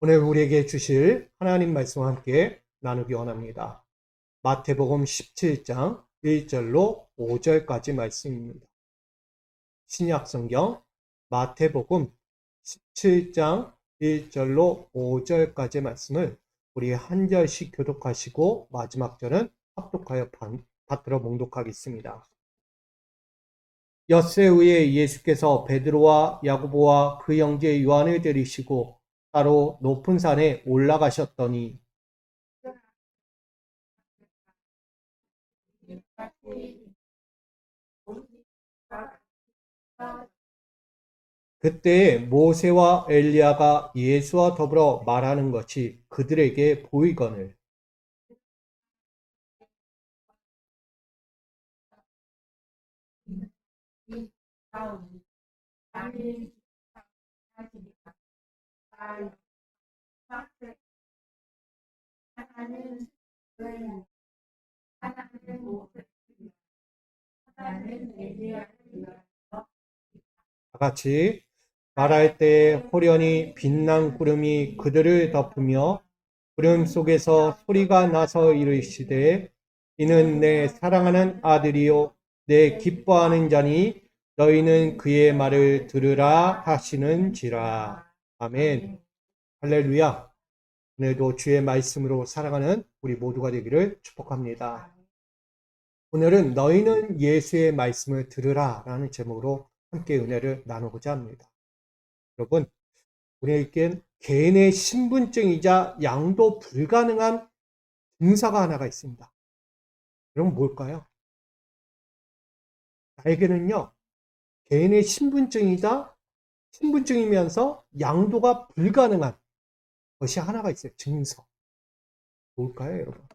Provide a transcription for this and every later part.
오늘 우리에게 주실 하나님 말씀과 함께 나누기 원합니다. 마태복음 17장 1절로 5절까지 말씀입니다. 신약성경 마태복음 17장 1절로 5절까지 말씀을 우리 한 절씩 교독하시고 마지막 절은 합독하여 받들어 봉독하겠습니다. 엿새 후에 예수께서 베드로와 야고보와 그 형제 요한을 데리시고 따로 높은 산에 올라가셨더니 그때 모세와 엘리야가 예수와 더불어 말하는 것이 그들에게 보이거늘 다 같이 말할 때 호련히 빛난 구름이 그들을 덮으며 구름 속에서 소리가 나서 이르시되 이는 내 사랑하는 아들이요 내 기뻐하는 자니 너희는 그의 말을 들으라 하시는지라. 아멘. 할렐루야. 오늘도 주의 말씀으로 살아가는 우리 모두가 되기를 축복합니다. 오늘은 너희는 예수의 말씀을 들으라 라는 제목으로 함께 은혜를 나누고자 합니다. 여러분, 우리에겐 개인의 신분증이자 양도 불가능한 증서가 하나가 있습니다. 그럼 뭘까요? 나에게는요, 개인의 신분증이면서 양도가 불가능한 것이 하나가 있어요. 증서. 뭘까요, 여러분?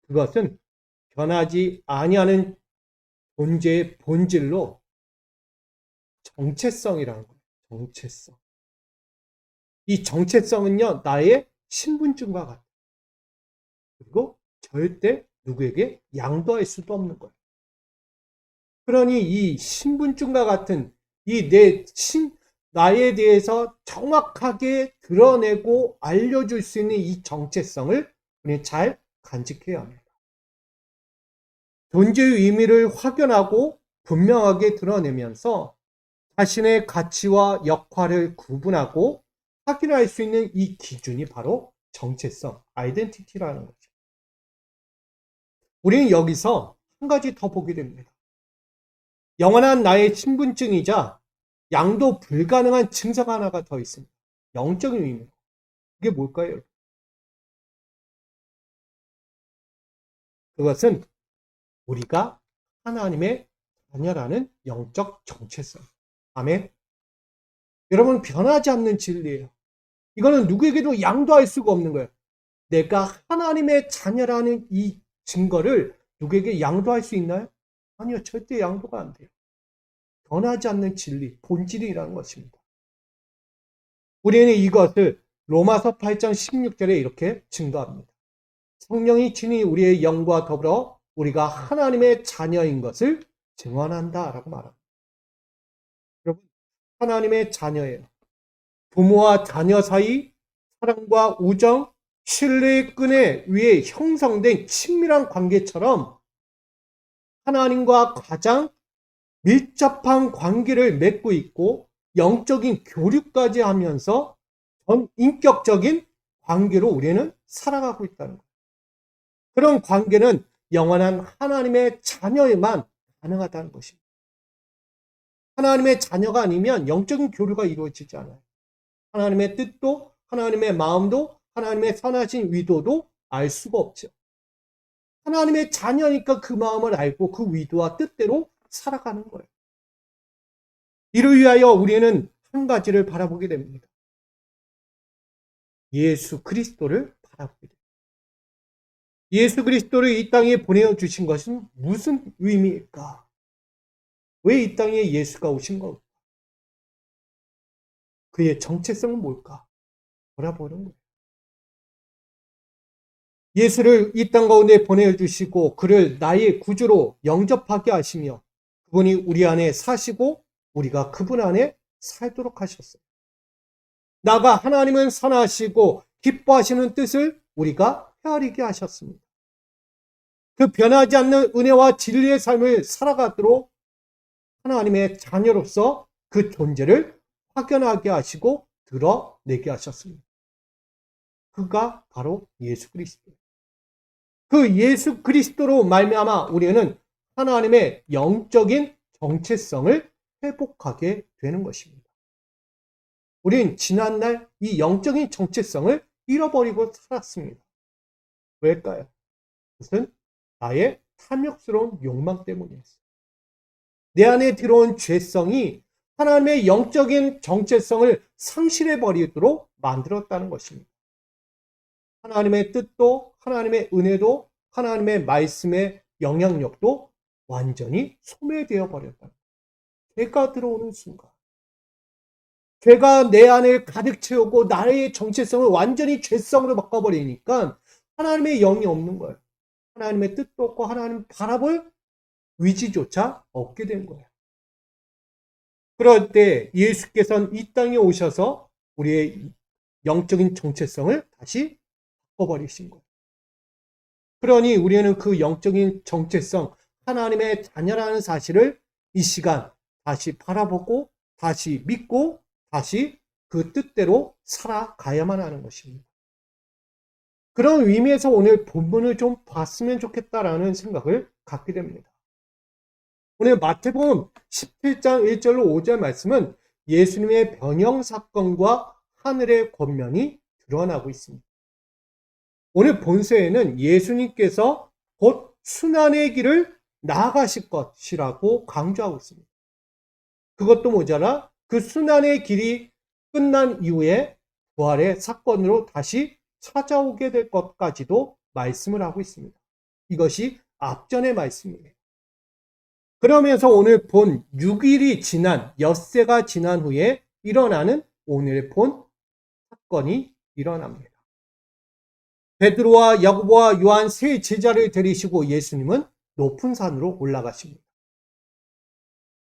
그것은 변하지 아니하는 존재의 본질로 정체성이라는 거예요. 정체성. 이 정체성은요, 나의 신분증과 같아요. 그리고 절대 누구에게 양도할 수도 없는 거예요. 그러니 이 신분증과 같은 나에 대해서 정확하게 드러내고 알려줄 수 있는 이 정체성을 우리는 잘 간직해야 합니다. 존재의 의미를 확연하고 분명하게 드러내면서 자신의 가치와 역할을 구분하고 확인할 수 있는 이 기준이 바로 정체성, 아이덴티티라는 거죠. 우리는 여기서 한 가지 더 보게 됩니다. 영원한 나의 신분증이자 양도 불가능한 증서가 하나가 더 있습니다. 영적인 의미. 그게 뭘까요? 그것은 우리가 하나님의 자녀라는 영적 정체성. 아멘. 여러분, 변하지 않는 진리예요. 이거는 누구에게도 양도할 수가 없는 거예요. 내가 하나님의 자녀라는 이 증거를 누구에게 양도할 수 있나요? 아니요, 절대 양도가 안 돼요. 변하지 않는 진리, 본질이라는 것입니다. 우리는 이것을 로마서 8장 16절에 이렇게 증거합니다. 성령이 친히 우리의 영과 더불어 우리가 하나님의 자녀인 것을 증언한다 라고 말합니다. 여러분, 하나님의 자녀예요. 부모와 자녀 사이 사랑과 우정, 신뢰의 끈에 위에 형성된 친밀한 관계처럼 하나님과 가장 밀접한 관계를 맺고 있고 영적인 교류까지 하면서 전 인격적인 관계로 우리는 살아가고 있다는 거예요. 그런 관계는 영원한 하나님의 자녀에만 가능하다는 것입니다. 하나님의 자녀가 아니면 영적인 교류가 이루어지지 않아요. 하나님의 뜻도 하나님의 마음도 하나님의 선하신 의도도 알 수가 없죠. 하나님의 자녀니까 그 마음을 알고 그 의도와 뜻대로 살아가는 거예요. 이를 위하여 우리는 한 가지를 바라보게 됩니다. 예수 그리스도를 바라보게 됩니다. 예수 그리스도를 이 땅에 보내주신 것은 무슨 의미일까? 왜 이 땅에 예수가 오신 걸까? 그의 정체성은 뭘까? 바라보는 거예요. 예수를 이 땅 가운데 보내주시고 그를 나의 구주로 영접하게 하시며 그분이 우리 안에 사시고 우리가 그분 안에 살도록 하셨어요. 나가 하나님은 선하시고 기뻐하시는 뜻을 우리가 헤아리게 하셨습니다. 그 변하지 않는 은혜와 진리의 삶을 살아가도록 하나님의 자녀로서 그 존재를 확연하게 하시고 드러내게 하셨습니다. 그가 바로 예수 그리스도. 그 예수 그리스도로 말미암아 우리는 하나님의 영적인 정체성을 회복하게 되는 것입니다. 우린 지난날 이 영적인 정체성을 잃어버리고 살았습니다. 왜일까요? 그것은 나의 탐욕스러운 욕망 때문이었어요. 내 안에 들어온 죄성이 하나님의 영적인 정체성을 상실해버리도록 만들었다는 것입니다. 하나님의 뜻도, 하나님의 은혜도, 하나님의 말씀의 영향력도 완전히 소멸되어 버렸다. 죄가 들어오는 순간, 죄가 내 안을 가득 채우고 나의 정체성을 완전히 죄성으로 바꿔버리니까 하나님의 영이 없는 거예요. 하나님의 뜻도 없고 하나님 바라볼 위지조차 없게 된 거예요. 그럴 때 예수께서는 이 땅에 오셔서 우리의 영적인 정체성을 다시 바꿔버리신 거예요. 그러니 우리는 그 영적인 정체성, 하나님의 자녀라는 사실을 이 시간 다시 바라보고 다시 믿고 다시 그 뜻대로 살아가야만 하는 것입니다. 그런 의미에서 오늘 본문을 좀 봤으면 좋겠다라는 생각을 갖게 됩니다. 오늘 마태복음 17장 1절로 5절 말씀은 예수님의 변형 사건과 하늘의 권면이 드러나고 있습니다. 오늘 본서에는 예수님께서 곧 순환의 길을 나아가실 것이라고 강조하고 있습니다. 그것도 모자라 그 순환의 길이 끝난 이후에 부활의 사건으로 다시 찾아오게 될 것까지도 말씀을 하고 있습니다. 이것이 앞전의 말씀이에요. 그러면서 오늘 본 6일이 지난, 엿새가 지난 후에 일어나는 오늘 본 사건이 일어납니다. 베드로와 야고보와 요한 세 제자를 데리시고 예수님은 높은 산으로 올라가십니다.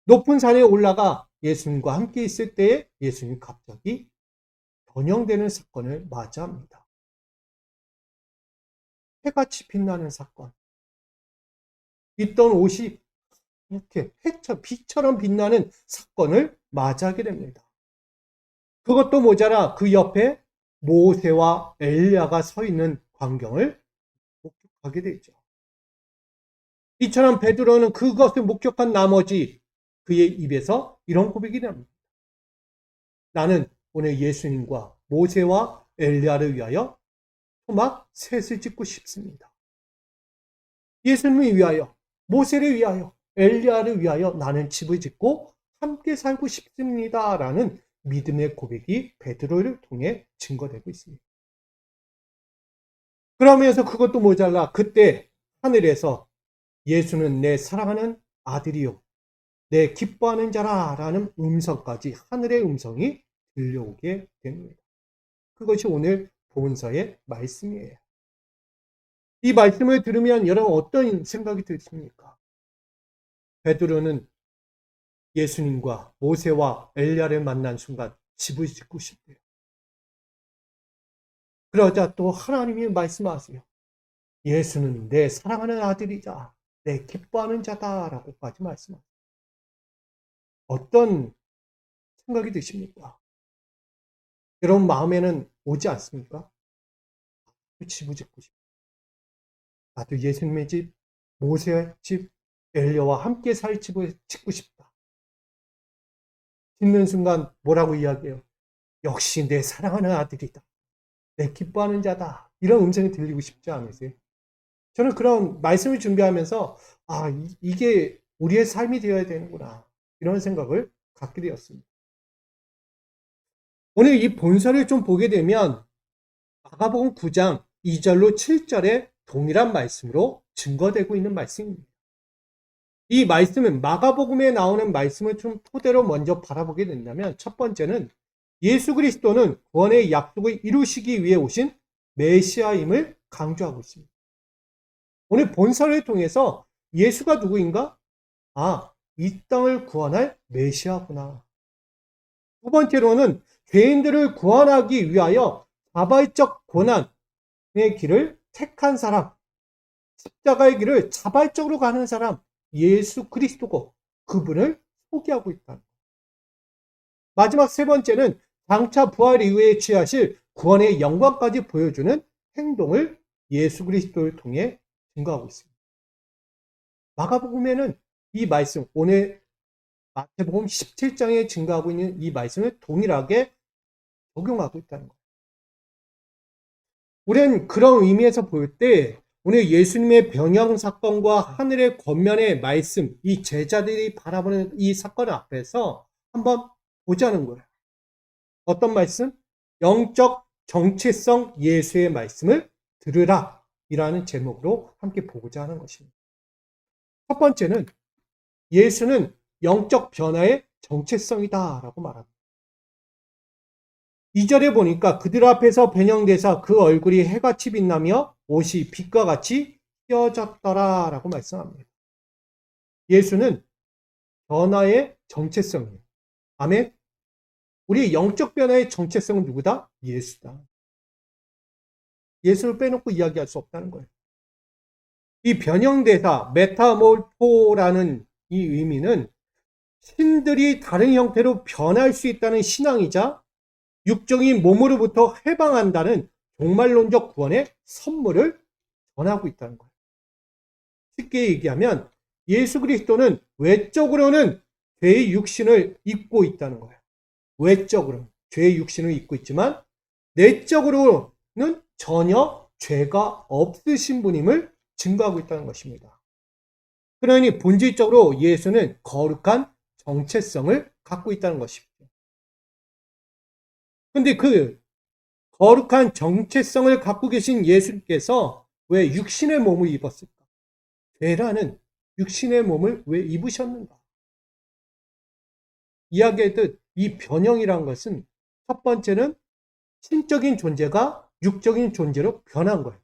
높은 산에 올라가 예수님과 함께 있을 때에 예수님 갑자기 변형되는 사건을 맞이합니다. 해같이 빛나는 사건. 입던 옷이 이렇게 빛처럼 빛나는 사건을 맞이하게 됩니다. 그것도 모자라 그 옆에 모세와 엘리야가 서 있는 광경을 목격하게 되죠. 이처럼 베드로는 그것을 목격한 나머지 그의 입에서 이런 고백이 납니다. 나는 오늘 예수님과 모세와 엘리야를 위하여 토막 셋을 짓고 싶습니다. 예수님을 위하여, 모세를 위하여, 엘리야를 위하여 나는 집을 짓고 함께 살고 싶습니다. 라는 믿음의 고백이 베드로를 통해 증거되고 있습니다. 그러면서 그것도 모자라 그때 하늘에서 예수는 내 사랑하는 아들이요, 내 기뻐하는 자라 라는 음성까지 하늘의 음성이 들려오게 됩니다. 그것이 오늘 본서의 말씀이에요. 이 말씀을 들으면 여러분 어떤 생각이 드십니까? 베드로는 예수님과 모세와 엘리야를 만난 순간 집을 짓고 싶대요. 그러자 또 하나님이 말씀하세요. 예수는 내 사랑하는 아들이자 내 기뻐하는 자다라고까지 말씀하세요. 어떤 생각이 드십니까? 여러분 마음에는 오지 않습니까? 집을 짓고 싶다. 나도 예수님의 집, 모세의 집, 엘리야와 함께 살 집을 짓고 싶다. 짓는 순간 뭐라고 이야기해요? 역시 내 사랑하는 아들이다. 내 기뻐하는 자다. 이런 음성이 들리고 싶지 않으세요? 저는 그런 말씀을 준비하면서 이게 우리의 삶이 되어야 되는구나. 이런 생각을 갖게 되었습니다. 오늘 이 본서를 좀 보게 되면 마가복음 9장 2절로 7절에 동일한 말씀으로 증거되고 있는 말씀입니다. 이 말씀은 마가복음에 나오는 말씀을 좀 토대로 먼저 바라보게 된다면 첫 번째는 예수 그리스도는 구원의 약속을 이루시기 위해 오신 메시아임을 강조하고 있습니다. 오늘 본서를 통해서 예수가 누구인가? 이 땅을 구원할 메시아구나. 두 번째로는 죄인들을 구원하기 위하여 자발적 고난의 길을 택한 사람, 십자가의 길을 자발적으로 가는 사람, 예수 그리스도고 그분을 소개하고 있다. 마지막 세 번째는 장차 부활 이후에 취하실 구원의 영광까지 보여주는 행동을 예수 그리스도를 통해 증거하고 있습니다. 마가복음에는 이 말씀, 오늘 마태복음 17장에 증거하고 있는 이 말씀을 동일하게 적용하고 있다는 거예요. 우리는 그런 의미에서 볼 때 오늘 예수님의 병영 사건과 하늘의 권면의 말씀, 이 제자들이 바라보는 이 사건 앞에서 한번 보자는 거예요. 어떤 말씀? 영적 정체성 예수의 말씀을 들으라 이라는 제목으로 함께 보고자 하는 것입니다. 첫 번째는 예수는 영적 변화의 정체성이다 라고 말합니다. 2절에 보니까 그들 앞에서 변형돼서 그 얼굴이 해같이 빛나며 옷이 빛과 같이 휘어졌더라 라고 말씀합니다. 예수는 변화의 정체성이에요. 아멘. 우리 영적 변화의 정체성은 누구다? 예수다. 예수를 빼놓고 이야기할 수 없다는 거예요. 이 변형대사 메타몰포라는 이 의미는 신들이 다른 형태로 변할 수 있다는 신앙이자 육적인 몸으로부터 해방한다는 종말론적 구원의 선물을 전하고 있다는 거예요. 쉽게 얘기하면 예수 그리스도는 외적으로는 죄의 육신을 입고 있다는 거예요. 외적으로는 죄의 육신을 입고 있지만 내적으로는 전혀 죄가 없으신 분임을 증거하고 있다는 것입니다. 그러니 본질적으로 예수는 거룩한 정체성을 갖고 있다는 것입니다. 근데 그 거룩한 정체성을 갖고 계신 예수님께서 왜 육신의 몸을 입었을까? 죄라는 육신의 몸을 왜 입으셨는가? 이야기했듯 이 변형이란 것은 첫 번째는 신적인 존재가 육적인 존재로 변한 거예요.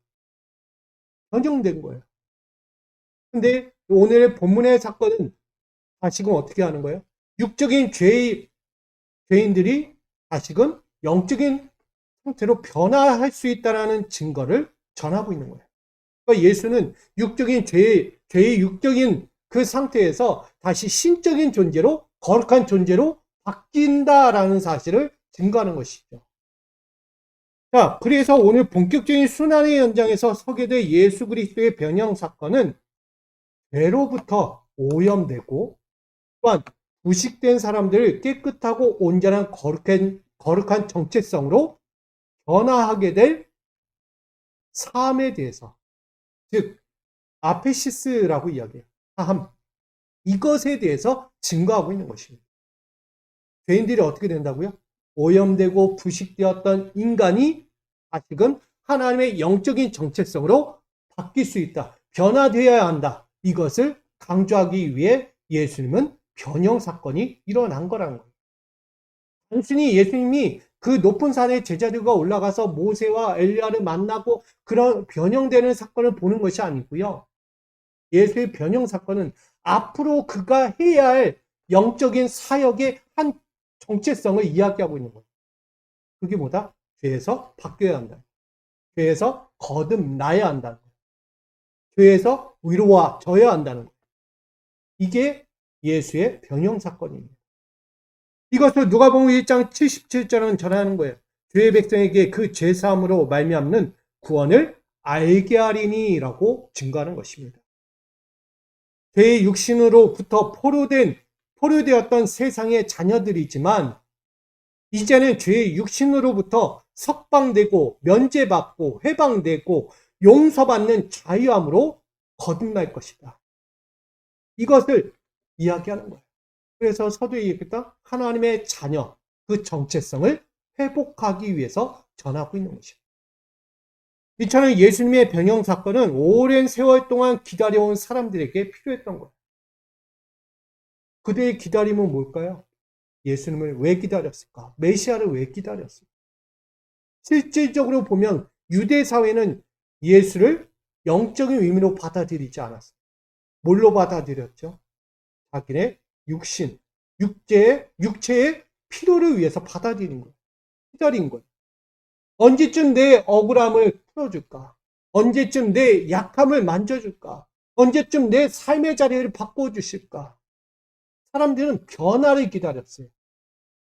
변형된 거예요. 근데 오늘의 본문의 사건은 다시금 어떻게 하는 거예요? 육적인 죄인들이 다시금 영적인 상태로 변화할 수 있다는 증거를 전하고 있는 거예요. 그러니까 예수는 죄의 육적인 그 상태에서 다시 신적인 존재로, 거룩한 존재로 바뀐다라는 사실을 증거하는 것이죠. 자, 그래서 오늘 본격적인 순환의 현장에서 서게 될 예수 그리스도의 변형 사건은 죄로부터 오염되고 또한 부식된 사람들을 깨끗하고 온전한 거룩한 정체성으로 변화하게 될 삶에 대해서, 즉 아페시스라고 이야기해요. 삶, 이것에 대해서 증거하고 있는 것입니다. 죄인들이 어떻게 된다고요? 오염되고 부식되었던 인간이 다시금 하나님의 영적인 정체성으로 바뀔 수 있다. 변화되어야 한다. 이것을 강조하기 위해 예수님은 변형 사건이 일어난 거라는 거예요. 단순히 예수님이 그 높은 산에 제자들과 올라가서 모세와 엘리야를 만나고 그런 변형되는 사건을 보는 것이 아니고요. 예수의 변형 사건은 앞으로 그가 해야 할 영적인 사역의 한 정체성을 이야기하고 있는 거예요. 그게 뭐다? 죄에서 바뀌어야 한다. 죄에서 거듭나야 한다는 거예요. 죄에서 위로와져야 한다는 거예요. 이게 예수의 변형 사건입니다. 이것을 누가복음 1장 77절은 전하는 거예요. 죄의 백성에게 그 죄사함으로 말미암는 구원을 알게 하리니라고 증거하는 것입니다. 죄의 육신으로부터 포로되었던 세상의 자녀들이지만 이제는 죄의 육신으로부터 석방되고 면제받고 해방되고 용서받는 자유함으로 거듭날 것이다. 이것을 이야기하는 거예요. 그래서 서두에 얘기했던 하나님의 자녀, 그 정체성을 회복하기 위해서 전하고 있는 것입니다. 이처럼 예수님의 변형 사건은 오랜 세월 동안 기다려온 사람들에게 필요했던 거예요. 그들의 기다림은 뭘까요? 예수님을 왜 기다렸을까? 메시아를 왜 기다렸을까? 실질적으로 보면 유대 사회는 예수를 영적인 의미로 받아들이지 않았어요. 뭘로 받아들였죠? 자기네 육체의 필요를 위해서 받아들인 거예요. 기다린 거예요. 언제쯤 내 억울함을 풀어줄까? 언제쯤 내 약함을 만져줄까? 언제쯤 내 삶의 자리를 바꿔주실까? 사람들은 변화를 기다렸어요.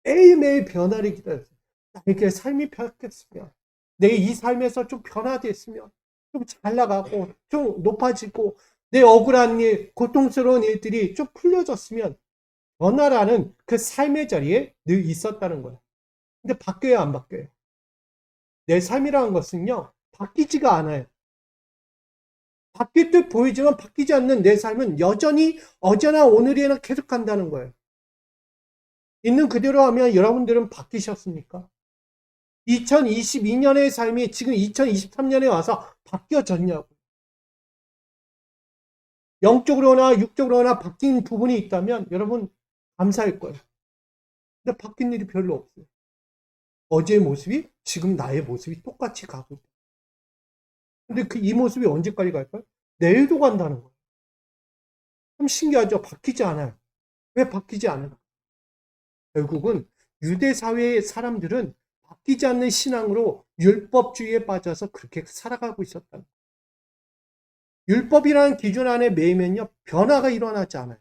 매일매일 변화를 기다렸어요. 나에게 삶이 바뀌었으면, 내 이 삶에서 좀 변화됐으면, 좀 잘 나가고, 좀 높아지고, 내 억울한 일, 고통스러운 일들이 좀 풀려졌으면, 변화라는 그 삶의 자리에 늘 있었다는 거예요. 근데 바뀌어야 안 바뀌어요? 내 삶이라는 것은요, 바뀌지가 않아요. 바뀔 듯 보이지만 바뀌지 않는 내 삶은 여전히 어제나 오늘이나 계속 간다는 거예요. 있는 그대로 하면 여러분들은 바뀌셨습니까? 2022년의 삶이 지금 2023년에 와서 바뀌어졌냐고. 영적으로나 육적으로나 바뀐 부분이 있다면 여러분 감사할 거예요. 근데 바뀐 일이 별로 없어요. 어제의 모습이 지금 나의 모습이 똑같이 가고 있다. 근데 이 모습이 언제까지 갈까요? 내일도 간다는 거예요. 참 신기하죠? 바뀌지 않아요. 왜 바뀌지 않을까? 결국은 유대 사회의 사람들은 바뀌지 않는 신앙으로 율법주의에 빠져서 그렇게 살아가고 있었다. 율법이라는 기준 안에 매이면요, 변화가 일어나지 않아요.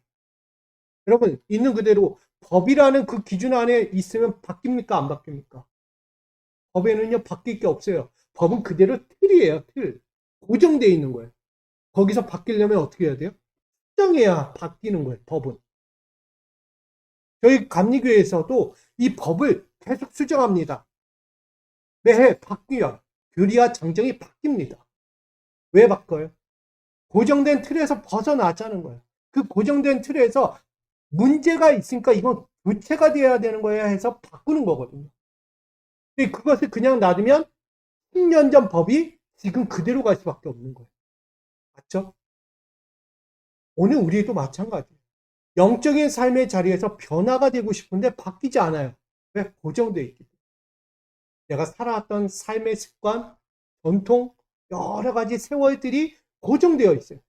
여러분, 있는 그대로 법이라는 그 기준 안에 있으면 바뀝니까? 안 바뀝니까? 법에는요, 바뀔 게 없어요. 법은 그대로 틀이에요, 틀. 고정되어 있는 거예요. 거기서 바뀌려면 어떻게 해야 돼요? 수정해야 바뀌는 거예요, 법은. 저희 감리교회에서도 이 법을 계속 수정합니다. 매해 바뀌어요. 교리와 정정이 바뀝니다. 왜 바꿔요? 고정된 틀에서 벗어나자는 거예요. 그 고정된 틀에서 문제가 있으니까 이건 교체가 되어야 되는 거야 해서 바꾸는 거거든요. 근데 그것을 그냥 놔두면 10년 전 법이 지금 그대로 갈 수밖에 없는 거예요. 맞죠? 오늘 우리도 마찬가지예요. 영적인 삶의 자리에서 변화가 되고 싶은데 바뀌지 않아요. 왜? 고정되어 있기 때문에. 내가 살아왔던 삶의 습관, 전통, 여러 가지 세월들이 고정되어 있어요.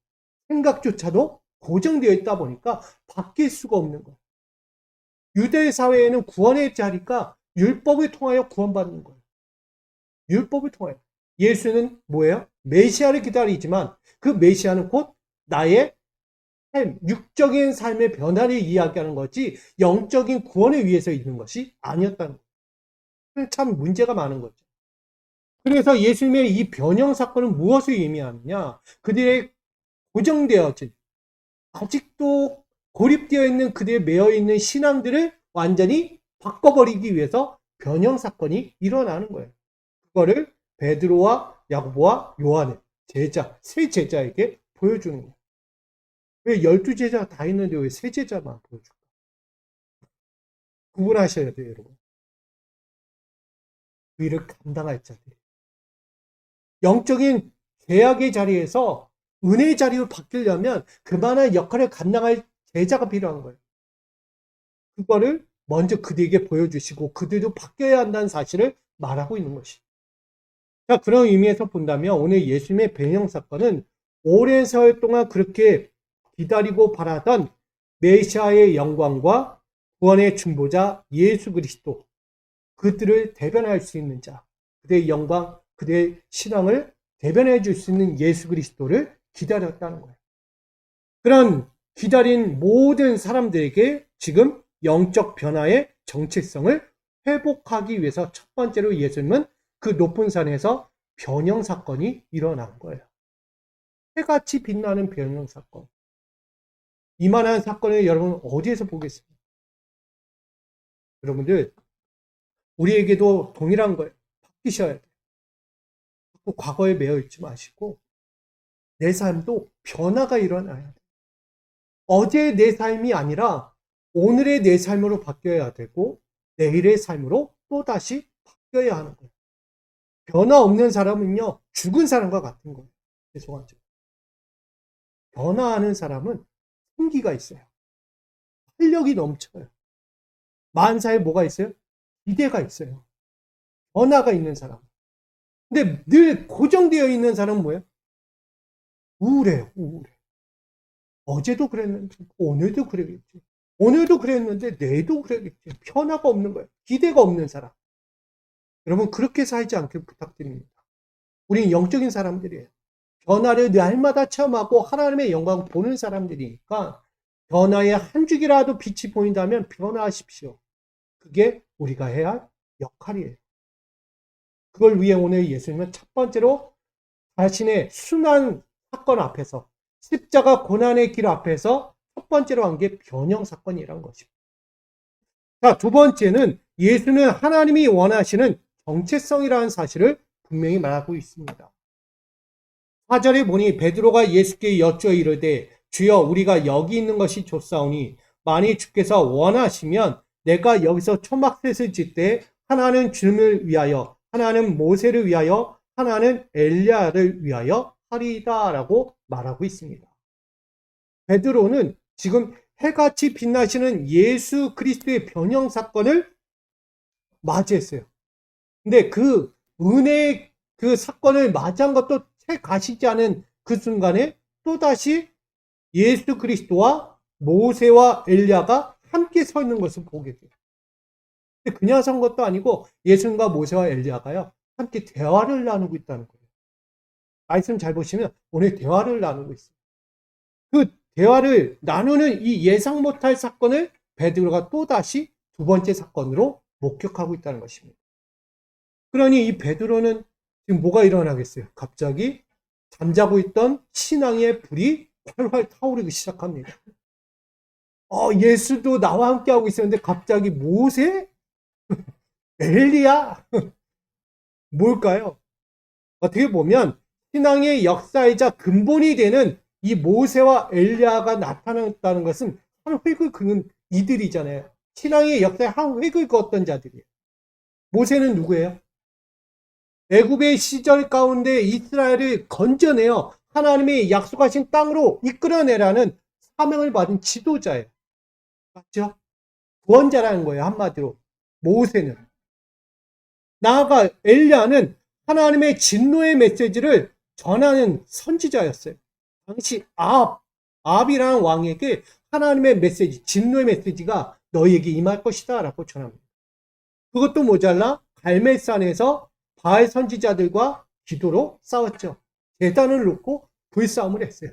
생각조차도 고정되어 있다 보니까 바뀔 수가 없는 거예요. 유대 사회에는 구원의 자리가 율법을 통하여 구원받는 거예요. 율법을 통하여. 예수는 뭐예요? 메시아를 기다리지만 그 메시아는 곧 나의 삶, 육적인 삶의 변화를 이야기하는 거지 영적인 구원을 위해서 있는 것이 아니었다는 거예요. 참 문제가 많은 거죠. 그래서 예수님의 이 변형 사건은 무엇을 의미하느냐? 그들의 고정되어진 아직도 고립되어 있는 그들의 매여 있는 신앙들을 완전히 바꿔버리기 위해서 변형 사건이 일어나는 거예요. 그거를 베드로와 야고보와 요한의 제자, 세 제자에게 보여주는 거예요. 왜 12제자가 다 있는데 왜 세 제자만 보여줄까? 구분하셔야 돼요, 여러분. 그 일을 감당할 자들. 영적인 계약의 자리에서 은혜의 자리로 바뀌려면 그만한 역할을 감당할 제자가 필요한 거예요. 그거를 먼저 그들에게 보여주시고 그들도 바뀌어야 한다는 사실을 말하고 있는 것이죠. 자, 그런 의미에서 본다면 오늘 예수님의 변형 사건은 오랜 세월 동안 그렇게 기다리고 바라던 메시아의 영광과 구원의 중보자 예수 그리스도, 그들을 대변할 수 있는 자, 그들의 영광, 그들의 신앙을 대변해 줄 수 있는 예수 그리스도를 기다렸다는 거예요. 그런 기다린 모든 사람들에게 지금 영적 변화의 정체성을 회복하기 위해서 첫 번째로 예수님은 그 높은 산에서 변형 사건이 일어난 거예요. 해같이 빛나는 변형 사건. 이만한 사건을 여러분 어디에서 보겠습니까? 여러분들, 우리에게도 동일한 거예요. 바뀌셔야 돼요. 과거에 매여 있지 마시고 내 삶도 변화가 일어나야 돼요. 어제의 내 삶이 아니라 오늘의 내 삶으로 바뀌어야 되고 내일의 삶으로 또다시 바뀌어야 하는 거예요. 변화 없는 사람은요, 죽은 사람과 같은 거예요. 죄송하죠. 변화하는 사람은 생기가 있어요. 활력이 넘쳐요. 만사에 뭐가 있어요? 기대가 있어요. 변화가 있는 사람. 근데 늘 고정되어 있는 사람은 뭐예요? 우울해요, 우울해. 어제도 그랬는데, 오늘도 그러겠지. 오늘도 그랬는데, 내일도 그러겠지. 변화가 없는 거예요. 기대가 없는 사람. 여러분 그렇게 살지 않길 부탁드립니다. 우리는 영적인 사람들이에요. 변화를 날마다 체험하고 하나님의 영광을 보는 사람들이니까 변화의 한 줄기라도 빛이 보인다면 변화하십시오. 그게 우리가 해야 할 역할이에요. 그걸 위해 오늘 예수님은 첫 번째로 자신의 순환 사건 앞에서 십자가 고난의 길 앞에서 첫 번째로 한 게 변형 사건이라는 것입니다. 자, 두 번째는 예수는 하나님이 원하시는 정체성이라는 사실을 분명히 말하고 있습니다. 4절에 보니 베드로가 예수께 여쭈어 이르되 주여 우리가 여기 있는 것이 좋사오니 만일 주께서 원하시면 내가 여기서 초막셋을 짓되 하나는 주님을 위하여 하나는 모세를 위하여 하나는 엘리야를 위하여 하리이다 라고 말하고 있습니다. 베드로는 지금 해같이 빛나시는 예수 그리스도의 변형 사건을 맞이했어요. 근데 그 은혜의 그 사건을 맞이한 것도 채 가시지 않은 그 순간에 또다시 예수 그리스도와 모세와 엘리야가 함께 서 있는 것을 보게 돼요. 근데 그냥 선 것도 아니고 예수님과 모세와 엘리야가요 함께 대화를 나누고 있다는 거예요. 말씀 잘 보시면 오늘 대화를 나누고 있어요. 그 대화를 나누는 이 예상 못할 사건을 베드로가 또다시 두 번째 사건으로 목격하고 있다는 것입니다. 그러니 이 베드로는 지금 뭐가 일어나겠어요? 갑자기 잠자고 있던 신앙의 불이 활활 타오르기 시작합니다. 예수도 나와 함께 하고 있었는데 갑자기 모세? 엘리야? 뭘까요? 어떻게 보면 신앙의 역사이자 근본이 되는 이 모세와 엘리야가 나타났다는 것은 한 획을 그은 이들이잖아요. 신앙의 역사에 한 획을 그었던 자들이에요. 모세는 누구예요? 애굽의 시절 가운데 이스라엘을 건져내어 하나님의 약속하신 땅으로 이끌어내라는 사명을 받은 지도자예요. 맞죠? 구원자라는 거예요. 한마디로. 모세는. 나아가 엘리야는 하나님의 진노의 메시지를 전하는 선지자였어요. 당시 아합이라는 왕에게 하나님의 메시지, 진노의 메시지가 너희에게 임할 것이다 라고 전합니다. 그것도 모자라 갈멜산에서 바알 선지자들과 기도로 싸웠죠. 제단을 놓고 불싸움을 했어요.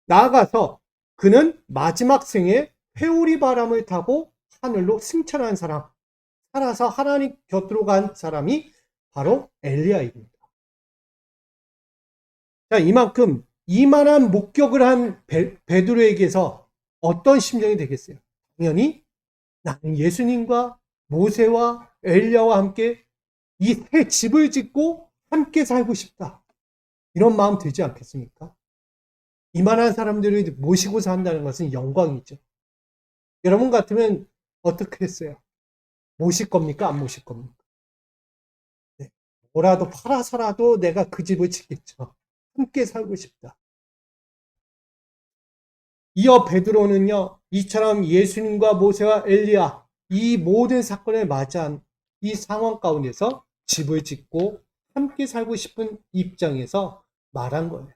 나아가서 그는 마지막 생에 회오리 바람을 타고 하늘로 승천한 사람, 살아서 하나님 곁으로 간 사람이 바로 엘리야입니다. 자, 이만한 목격을 한 베드로에게서 어떤 심정이 되겠어요? 당연히 나는 예수님과 모세와 엘리야와 함께 이 새 집을 짓고 함께 살고 싶다. 이런 마음 들지 않겠습니까? 이만한 사람들을 모시고 산다는 것은 영광이죠. 여러분 같으면 어떻게 했어요? 모실 겁니까? 안 모실 겁니까? 네. 뭐라도 팔아서라도 내가 그 집을 짓겠죠. 함께 살고 싶다. 이어 베드로는요, 이처럼 예수님과 모세와 엘리야 이 모든 사건을 맞이한 이 상황 가운데서 집을 짓고 함께 살고 싶은 입장에서 말한 거예요.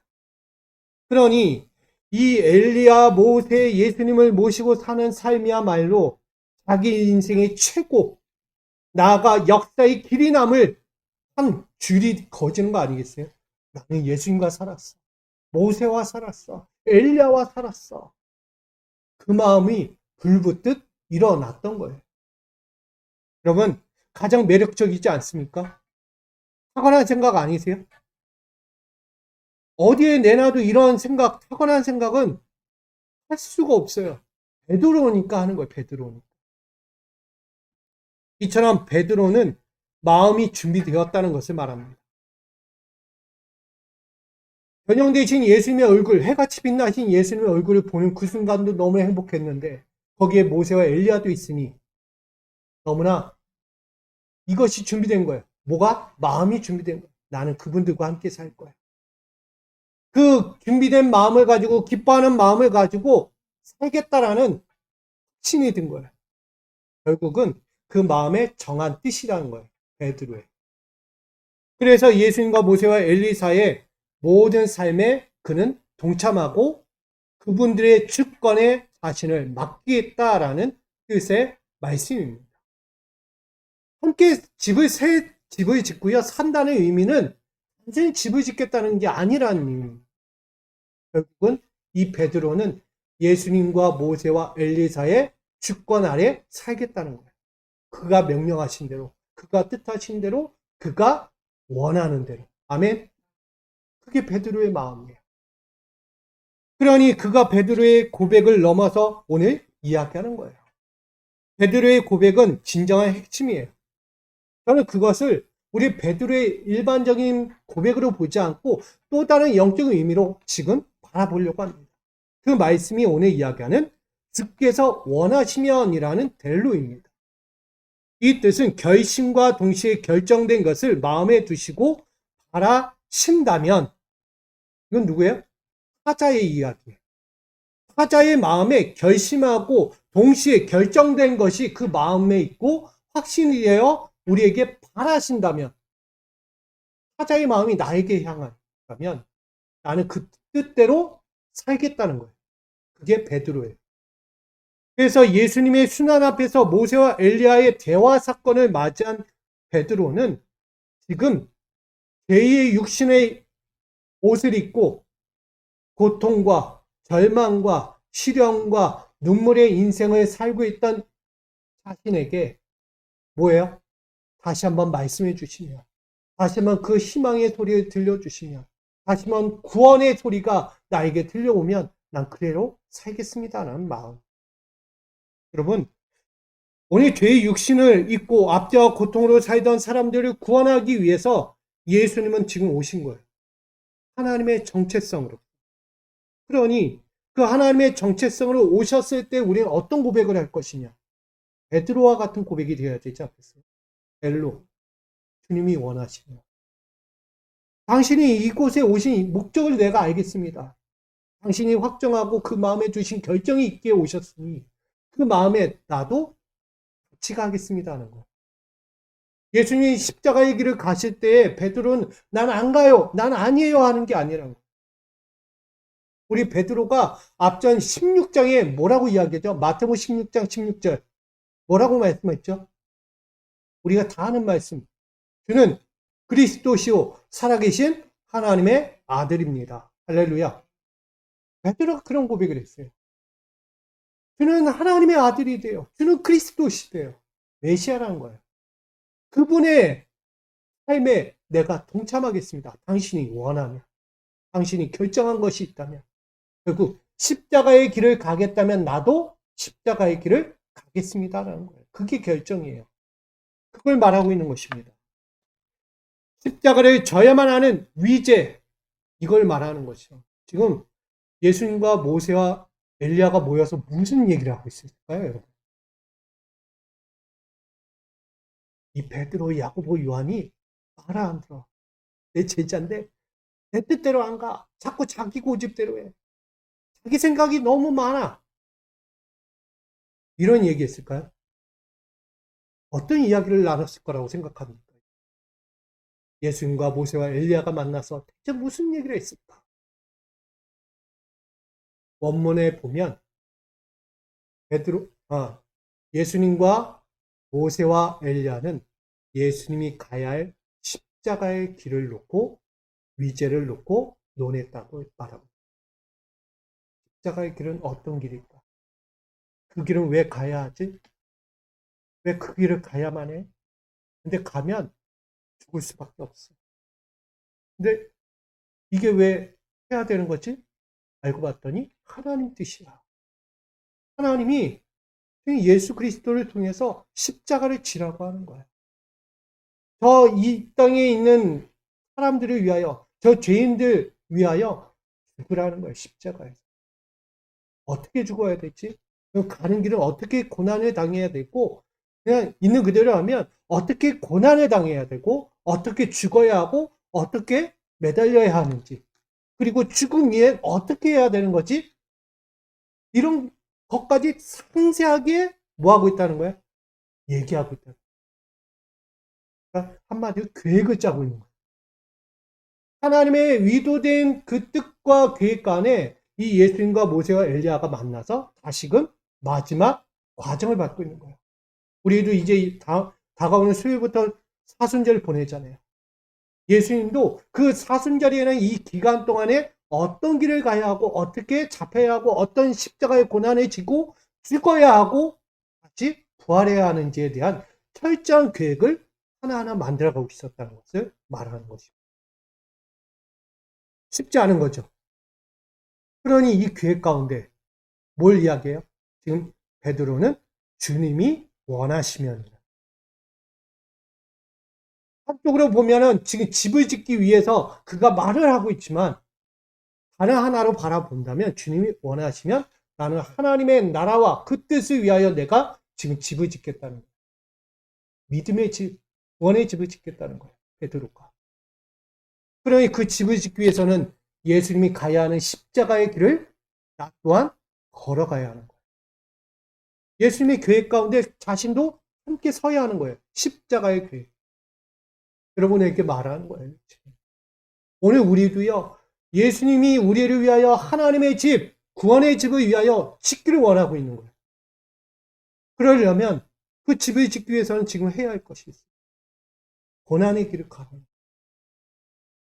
그러니 이 엘리야, 모세, 예수님을 모시고 사는 삶이야말로 자기 인생의 최고, 나아가 역사의 길이 남을 한 줄이 거지는 거 아니겠어요? 나는 예수님과 살았어. 모세와 살았어. 엘리야와 살았어. 그 마음이 불붙듯 일어났던 거예요. 여러분, 가장 매력적이지 않습니까? 타고난 생각 아니세요? 어디에 내놔도 이런 생각, 타고난 생각은 할 수가 없어요. 베드로니까 하는 거예요, 베드로니까. 이처럼 베드로는 마음이 준비되었다는 것을 말합니다. 변형되신 예수님의 얼굴, 해같이 빛나신 예수님의 얼굴을 보는 그 순간도 너무 행복했는데 거기에 모세와 엘리야도 있으니 너무나 이것이 준비된 거예요. 뭐가? 마음이 준비된 거예요. 나는 그분들과 함께 살 거야. 그 준비된 마음을 가지고 기뻐하는 마음을 가지고 살겠다라는 확신이 든 거예요. 결국은 그 마음의 정한 뜻이라는 거예요. 베드로의. 그래서 예수님과 모세와 엘리사의 모든 삶에 그는 동참하고 그분들의 주권에 자신을 맡기겠다라는 뜻의 말씀입니다. 함께 새 집을 짓고요. 산다는 의미는 단순히 집을 짓겠다는 게 아니라는 의미. 결국은 이 베드로는 예수님과 모세와 엘리사의 주권 아래 살겠다는 거예요. 그가 명령하신 대로, 그가 뜻하신 대로, 그가 원하는 대로. 아멘. 그게 베드로의 마음이에요. 그러니 그가 베드로의 고백을 넘어서 오늘 이야기하는 거예요. 베드로의 고백은 진정한 핵심이에요. 저는 그것을 우리 베드로의 일반적인 고백으로 보지 않고 또 다른 영적인 의미로 지금 바라보려고 합니다. 그 말씀이 오늘 이야기하는 주께서 원하시면이라는 델로입니다. 이 뜻은 결심과 동시에 결정된 것을 마음에 두시고 바라신다면, 이건 누구예요? 타자의 이야기예요. 타자의 마음에 결심하고 동시에 결정된 것이 그 마음에 있고 확신이 되어 우리에게 바라신다면, 타자의 마음이 나에게 향한다면 나는 그 뜻대로 살겠다는 거예요. 그게 베드로예요. 그래서 예수님의 순환 앞에서 모세와 엘리야의 대화 사건을 맞이한 베드로는 지금 제2의 육신의 옷을 입고 고통과 절망과 시련과 눈물의 인생을 살고 있던 자신에게 뭐예요? 다시 한번 말씀해 주시며, 다시 한번 그 희망의 소리를 들려주시며, 다시 한번 구원의 소리가 나에게 들려오면 난 그대로 살겠습니다라는 마음. 여러분, 오늘 죄의 육신을 입고 압제와 고통으로 살던 사람들을 구원하기 위해서 예수님은 지금 오신 거예요. 하나님의 정체성으로. 그러니 그 하나님의 정체성으로 오셨을 때 우리는 어떤 고백을 할 것이냐? 베드로와 같은 고백이 되어야 되지 않겠어요? 엘로, 주님이 원하시며, 당신이 이곳에 오신 목적을 내가 알겠습니다. 당신이 확정하고 그 마음에 두신 결정이 있기에 오셨으니 그 마음에 나도 같이 가겠습니다 하는 거예요. 예수님이 십자가의 길을 가실 때 베드로는 난 안 가요, 난 아니에요 하는 게 아니라고. 우리 베드로가 앞전 16장에 뭐라고 이야기하죠? 마태복음 16장 16절 뭐라고 말씀했죠? 우리가 다 아는 말씀. 주는 그리스도시요 살아계신 하나님의 아들입니다. 할렐루야. 베드로가 그런 고백을 했어요. 주는 하나님의 아들이 돼요. 주는 그리스도시돼요. 메시아라는 거예요. 그분의 삶에 내가 동참하겠습니다. 당신이 원하면, 당신이 결정한 것이 있다면, 결국 십자가의 길을 가겠다면 나도 십자가의 길을 가겠습니다라는 거예요. 그게 결정이에요. 그걸 말하고 있는 것입니다. 십자가를 져야만 하는 위제, 이걸 말하는 것이죠. 지금 예수님과 모세와 엘리야가 모여서 무슨 얘기를 하고 있을까요, 여러분? 이 베드로, 야고보, 요한이 말을 안 들어. 내 제자인데 내 뜻대로 안 가. 자꾸 자기 고집대로 해. 자기 생각이 너무 많아. 이런 얘기 했을까요? 어떤 이야기를 나눴을 거라고 생각합니까? 예수님과 모세와 엘리야가 만나서 대체 무슨 얘기를 했을까? 원문에 보면 예수님과 모세와 엘리야는 예수님이 가야 할 십자가의 길을 놓고 위제를 놓고 논했다고 말합니다. 십자가의 길은 어떤 길일까? 그 길은 왜 가야 하지? 왜 그 길을 가야만 해? 근데 가면 죽을 수밖에 없어. 근데 이게 왜 해야 되는 거지? 알고 봤더니 하나님 뜻이야. 하나님이 예수 그리스도를 통해서 십자가를 지라고 하는 거야. 저 이 땅에 있는 사람들을 위하여, 저 죄인들 위하여 죽으라는 거예요. 십자가에서. 어떻게 죽어야 되지? 가는 길은 어떻게 고난을 당해야 되고, 그냥 있는 그대로 하면 어떻게 고난을 당해야 되고, 어떻게 죽어야 하고, 어떻게 매달려야 하는지, 그리고 죽음 위에 어떻게 해야 되는 거지? 이런 것까지 상세하게 뭐하고 있다는 거야? 얘기하고 있다. 그러니까 한마디로 계획을 짜고 있는 거야. 하나님의 위도된 그 뜻과 계획 안에 이 예수님과 모세와 엘리야가 만나서 다시금 마지막 과정을 밟고 있는 거예요. 우리도 이제 다가오는 수요일부터 사순절 보내잖아요. 예수님도 그 사순절에는 이 기간 동안에 어떤 길을 가야 하고 어떻게 잡혀야 하고 어떤 십자가의 고난을 지고 죽어야 하고 다시 부활해야 하는지에 대한 철저한 계획을 하나하나 만들어가고 있었다는 것을 말하는 것이죠. 쉽지 않은 거죠. 그러니 이 계획 가운데 뭘 이야기해요? 지금 베드로는 주님이 원하시면, 한쪽으로 보면은 지금 집을 짓기 위해서 그가 말을 하고 있지만 다른 하나로 바라본다면 주님이 원하시면 나는 하나님의 나라와 그 뜻을 위하여 내가 지금 집을 짓겠다는 거예요. 믿음의 집, 원의 집을 짓겠다는 거예요. 베드로가. 그러니 그 집을 짓기 위해서는 예수님이 가야 하는 십자가의 길을 나 또한 걸어가야 하는 거예요. 예수님의 계획 가운데 자신도 함께 서야 하는 거예요. 십자가의 계획. 여러분에게 말하는 거예요. 오늘 우리도요, 예수님이 우리를 위하여 하나님의 집, 구원의 집을 위하여 짓기를 원하고 있는 거예요. 그러려면 그 집을 짓기 위해서는 지금 해야 할 것이 있어요. 고난의 길을 가는 거예요.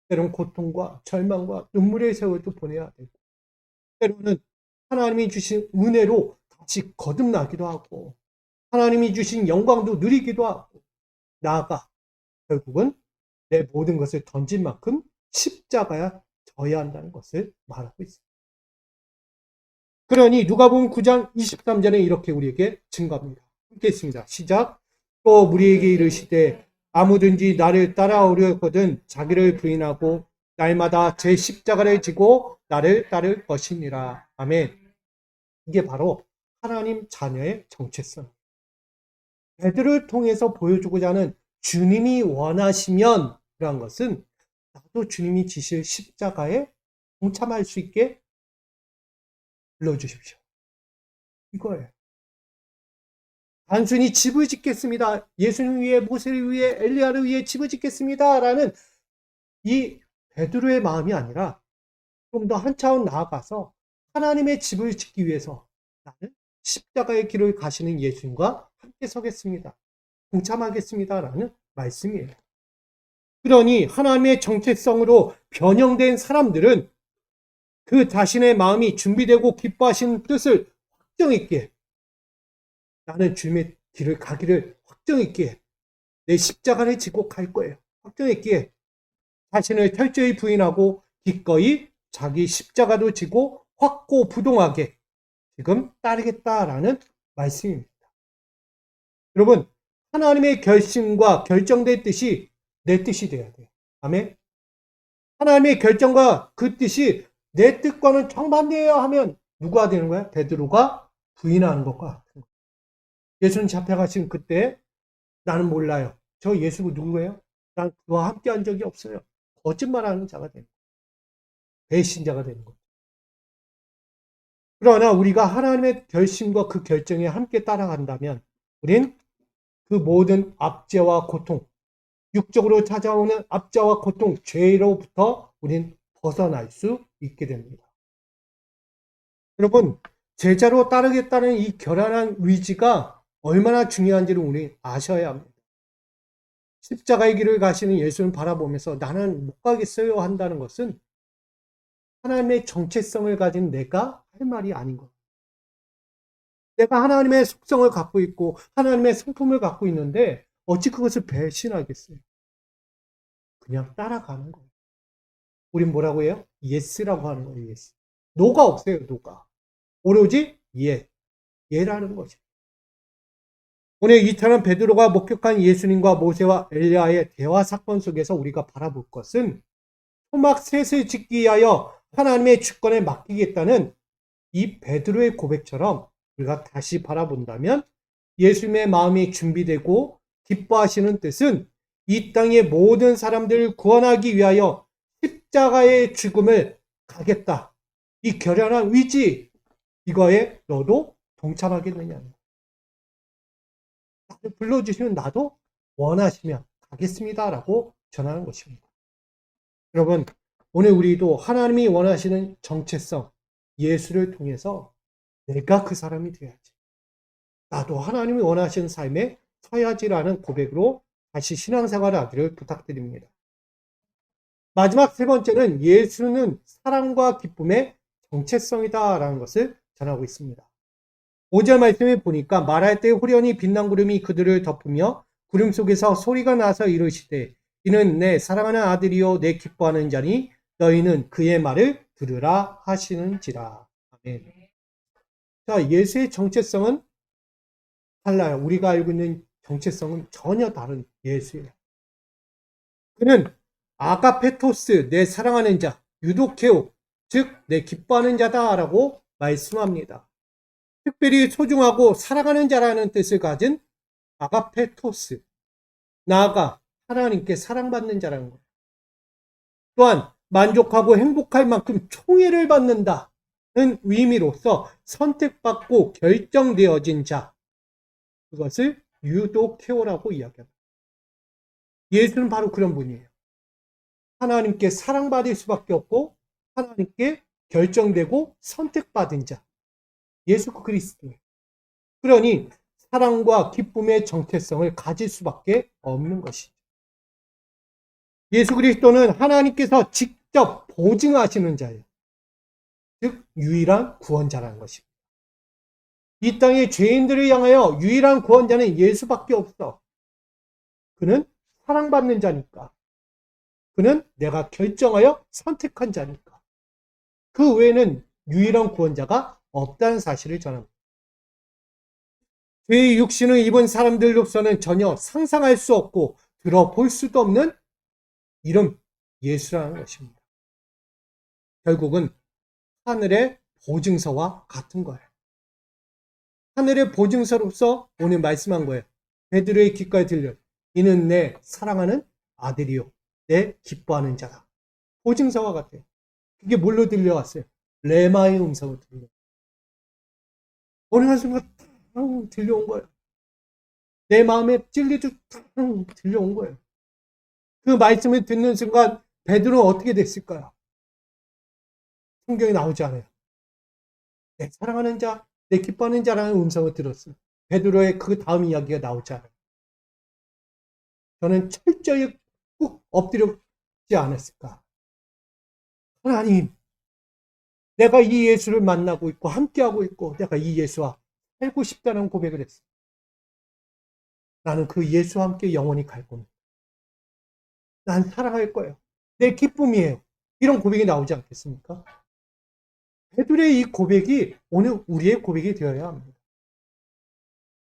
때로는 고통과 절망과 눈물의 세월도 보내야 되고, 때로는 하나님이 주신 은혜로 다시 거듭나기도 하고, 하나님이 주신 영광도 누리기도 하고, 나아가 결국은 내 모든 것을 던진 만큼 십자가에 져야 한다는 것을 말하고 있습니다. 그러니 누가복음 9장 23절에 이렇게 우리에게 증거합니다. 함께 있습니다. 시작. 또 우리에게 이르시되 아무든지 나를 따라오려거든 자기를 부인하고 날마다 제 십자가를 지고 나를 따를 것이니라. 아멘. 이게 바로 하나님 자녀의 정체성. 베드로를 통해서 보여주고자 하는 주님이 원하시면 이란 것은 나도 주님이 지실 십자가에 동참할 수 있게 불러주십시오. 이거예요. 단순히 집을 짓겠습니다. 예수님 위해, 모세를 위해, 엘리야를 위해 집을 짓겠습니다. 라는 이 베드로의 마음이 아니라 좀 더 한 차원 나아가서 하나님의 집을 짓기 위해서 나는 십자가의 길을 가시는 예수님과 함께 서겠습니다. 동참하겠습니다. 라는 말씀이에요. 그러니 하나님의 정체성으로 변형된 사람들은 그 자신의 마음이 준비되고 기뻐하시는 뜻을 확정 있게, 나는 주님의 길을 가기를 확정 있게 내 십자가를 지고 갈 거예요. 확정 있게 자신을 철저히 부인하고 기꺼이 자기 십자가도 지고 확고부동하게 지금 따르겠다라는 말씀입니다. 여러분, 하나님의 결심과 결정된 뜻이 내 뜻이 돼야 돼요. 아멘. 하나님의 결정과 그 뜻이 내 뜻과는 정반대예요 하면 누가 되는 거야? 베드로가 부인하는 것과 같은 거예요. 예수님 잡혀가신 그때 나는 몰라요. 저 예수가 누구예요? 난 그와 함께 한 적이 없어요. 거짓말하는 자가 되는 거예요. 배신자가 되는 거예요. 그러나 우리가 하나님의 결심과 그 결정에 함께 따라간다면 우린 그 모든 압제와 고통, 육적으로 찾아오는 압제와 고통, 죄로부터 우린 벗어날 수 있게 됩니다. 여러분, 제자로 따르겠다는 이 결연한 의지가 얼마나 중요한지를 우리 아셔야 합니다. 십자가의 길을 가시는 예수를 바라보면서 나는 못 가겠어요 한다는 것은 하나님의 정체성을 가진 내가 할 말이 아닌 것. 내가 하나님의 속성을 갖고 있고 하나님의 성품을 갖고 있는데 어찌 그것을 배신하겠어요? 그냥 따라가는 거예요. 우린 뭐라고 해요? 예스라고 하는 거예요. 예스. 노가 없어요. 노가. 오로지 예. 예라는 거죠. 오늘 이처럼 베드로가 목격한 예수님과 모세와 엘리야의 대화 사건 속에서 우리가 바라볼 것은 토막 셋을 짓기 위하여 하나님의 주권에 맡기겠다는 이 베드로의 고백처럼 우리가 다시 바라본다면 예수님의 마음이 준비되고 기뻐하시는 뜻은 이 땅의 모든 사람들을 구원하기 위하여 십자가의 죽음을 가겠다. 이 결연한 의지, 이거에 너도 동참하겠느냐. 나를 불러주시면 나도 원하시면 가겠습니다라고 전하는 것입니다. 여러분, 오늘 우리도 하나님이 원하시는 정체성, 예수를 통해서 내가 그 사람이 되어야지. 나도 하나님이 원하시는 삶에 서야지라는 고백으로 다시 신앙생활을 하기를 부탁드립니다. 마지막 세 번째는 예수는 사랑과 기쁨의 정체성이다라는 것을 전하고 있습니다. 5절 말씀에 보니까 말할 때 호련히 빛난 구름이 그들을 덮으며 구름 속에서 소리가 나서 이르시되 이는 내 사랑하는 아들이요 내 기뻐하는 자니 너희는 그의 말을 들으라 하시는지라. 아멘. 자, 예수의 정체성은 달라요. 우리가 알고 있는 정체성은 전혀 다른 예수예요. 그는 아가페토스, 내 사랑하는 자, 유도케오, 즉 내 기뻐하는 자다라고 말씀합니다. 특별히 소중하고 사랑하는 자라는 뜻을 가진 아가페토스, 나아가 하나님께 사랑받는 자라는 거예요. 또한 만족하고 행복할 만큼 총애를 받는다는 의미로서 선택받고 결정되어진 자, 그것을 유도케오라고 이야기합니다. 예수는 바로 그런 분이에요. 하나님께 사랑받을 수밖에 없고 하나님께 결정되고 선택받은 자, 예수 그리스도예요. 그러니 사랑과 기쁨의 정체성을 가질 수밖에 없는 것이죠. 예수 그리스도는 하나님께서 직접 보증하시는 자예요. 즉 유일한 구원자라는 것입니다. 이 땅의 죄인들을 향하여 유일한 구원자는 예수밖에 없어. 그는 사랑받는 자니까. 그는 내가 결정하여 선택한 자니까. 그 외에는 유일한 구원자가 없다는 사실을 전합니다. 죄의 육신을 입은 사람들로서는 전혀 상상할 수 없고 들어볼 수도 없는 이름 예수라는 것입니다. 결국은 하늘의 보증서와 같은 거예요. 하늘의 보증서로서 오늘 말씀한 거예요. 베드로의 귓가에 들려 이는 내 사랑하는 아들이요 내 기뻐하는 자다. 보증서와 같아요. 그게 뭘로 들려왔어요? 레마의 음성으로 들려. 어느 한 순간 탕 들려온 거예요. 내 마음에 찔리듯 탕 들려온 거예요. 그 말씀을 듣는 순간 베드로는 어떻게 됐을까요? 성경에 나오지 않아요. 내 사랑하는 자, 내 기뻐하는 자라는 음성을 들었어요. 베드로의 그 다음 이야기가 나오지 않아요. 저는 철저히 꾹 엎드렸지 않았을까. 하나님, 내가 이 예수를 만나고 있고 함께하고 있고 내가 이 예수와 살고 싶다는 고백을 했어. 나는 그 예수와 함께 영원히 갈 겁니다. 난 사랑할 거예요. 내 기쁨이에요. 이런 고백이 나오지 않겠습니까? 베드로의 이 고백이 오늘 우리의 고백이 되어야 합니다.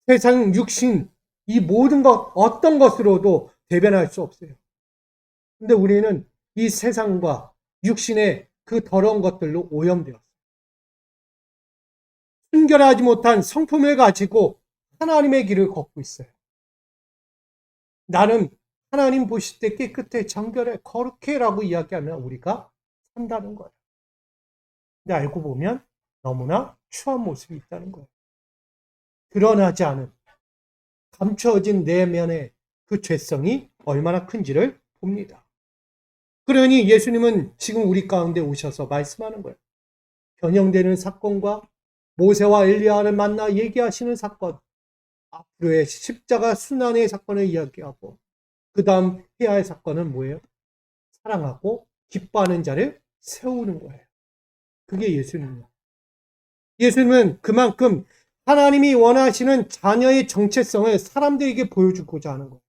세상 육신 이 모든 것 어떤 것으로도 대변할 수 없어요. 근데 우리는 이 세상과 육신의 그 더러운 것들로 오염되었어요. 순결하지 못한 성품을 가지고 하나님의 길을 걷고 있어요. 나는 하나님 보실 때 깨끗해, 정결해, 거룩해라고 이야기하면 우리가 산다는 거예요. 근데 알고 보면 너무나 추한 모습이 있다는 거예요. 드러나지 않은 감춰진 내면의 그 죄성이 얼마나 큰지를 봅니다. 그러니 예수님은 지금 우리 가운데 오셔서 말씀하는 거예요. 변형되는 사건과 모세와 엘리야를 만나 얘기하시는 사건, 앞으로의 십자가 순환의 사건을 이야기하고 그 다음 해야 할 사건은 뭐예요? 사랑하고 기뻐하는 자를 세우는 거예요. 그게 예수님이에요. 예수님은 그만큼 하나님이 원하시는 자녀의 정체성을 사람들에게 보여주고자 하는 거예요.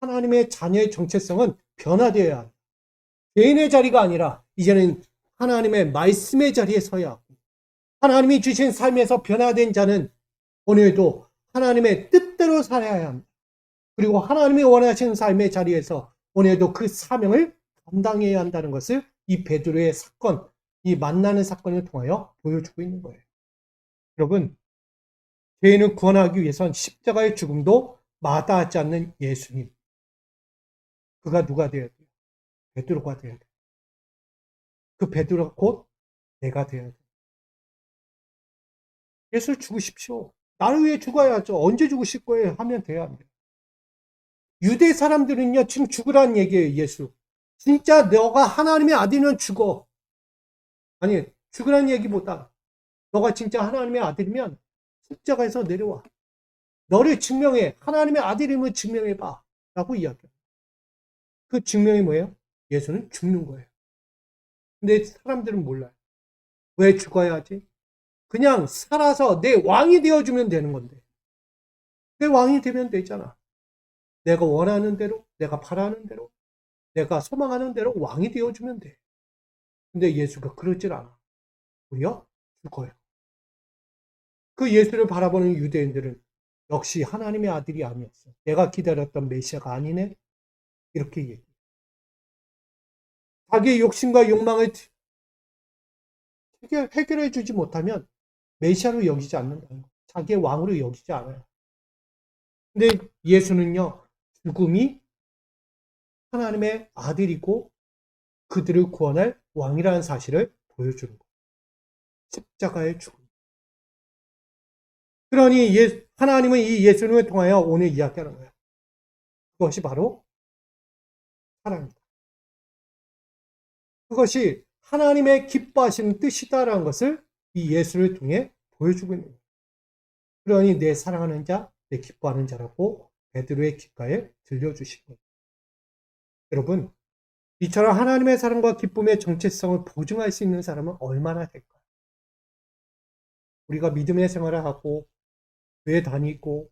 하나님의 자녀의 정체성은 변화되어야 합니다. 개인의 자리가 아니라 이제는 하나님의 말씀의 자리에 서야 하고 하나님이 주신 삶에서 변화된 자는 오늘도 하나님의 뜻대로 살아야 합니다. 그리고 하나님이 원하시는 삶의 자리에서 오늘도 그 사명을 감당해야 한다는 것을 이 베드로의 사건, 이 만나는 사건을 통하여 보여주고 있는 거예요. 여러분, 죄인을 구원하기 위해선 십자가의 죽음도 마다하지 않는 예수님. 그가 누가 되어야 돼요? 베드로가 되어야 돼요. 그 베드로가 곧 내가 되어야 돼요. 예수를 죽으십시오. 나를 위해 죽어야죠. 언제 죽으실 거예요? 하면 돼야 합니다. 유대 사람들은요, 지금 죽으라는 얘기예요, 예수. 진짜 너가 하나님의 아들이면 죽어. 아니, 죽으라는 얘기보다 너가 진짜 하나님의 아들이면 십자가에서 내려와. 너를 증명해. 하나님의 아들임을 증명해봐. 라고 이야기합니다. 그 증명이 뭐예요? 예수는 죽는 거예요. 근데 사람들은 몰라요. 왜 죽어야 하지? 그냥 살아서 내 왕이 되어주면 되는 건데. 내 왕이 되면 되잖아. 내가 원하는 대로, 내가 바라는 대로, 내가 소망하는 대로 왕이 되어주면 돼. 근데 예수가 그러질 않아. 오히려 죽어요. 그 예수를 바라보는 유대인들은 역시 하나님의 아들이 아니었어. 내가 기다렸던 메시아가 아니네. 이렇게 얘기해. 자기의 욕심과 욕망을 해결해 주지 못하면 메시아로 여기지 않는다는 거. 자기의 왕으로 여기지 않아요. 근데 예수는요, 죽음이 하나님의 아들이고 그들을 구원할 왕이라는 사실을 보여주는 거예요. 십자가의 죽음. 그러니 하나님은 이 예수님을 통하여 오늘 이야기하는 거예요. 그것이 바로 사랑입니다. 그것이 하나님의 기뻐하시는 뜻이다라는 것을 이 예수를 통해 보여주고 있는 거예요. 그러니 내 사랑하는 자, 내 기뻐하는 자라고 베드로의 귓가에 들려주신 거예요. 여러분, 이처럼 하나님의 사랑과 기쁨의 정체성을 보증할 수 있는 사람은 얼마나 될까요? 우리가 믿음의 생활을 하고 교회 다니고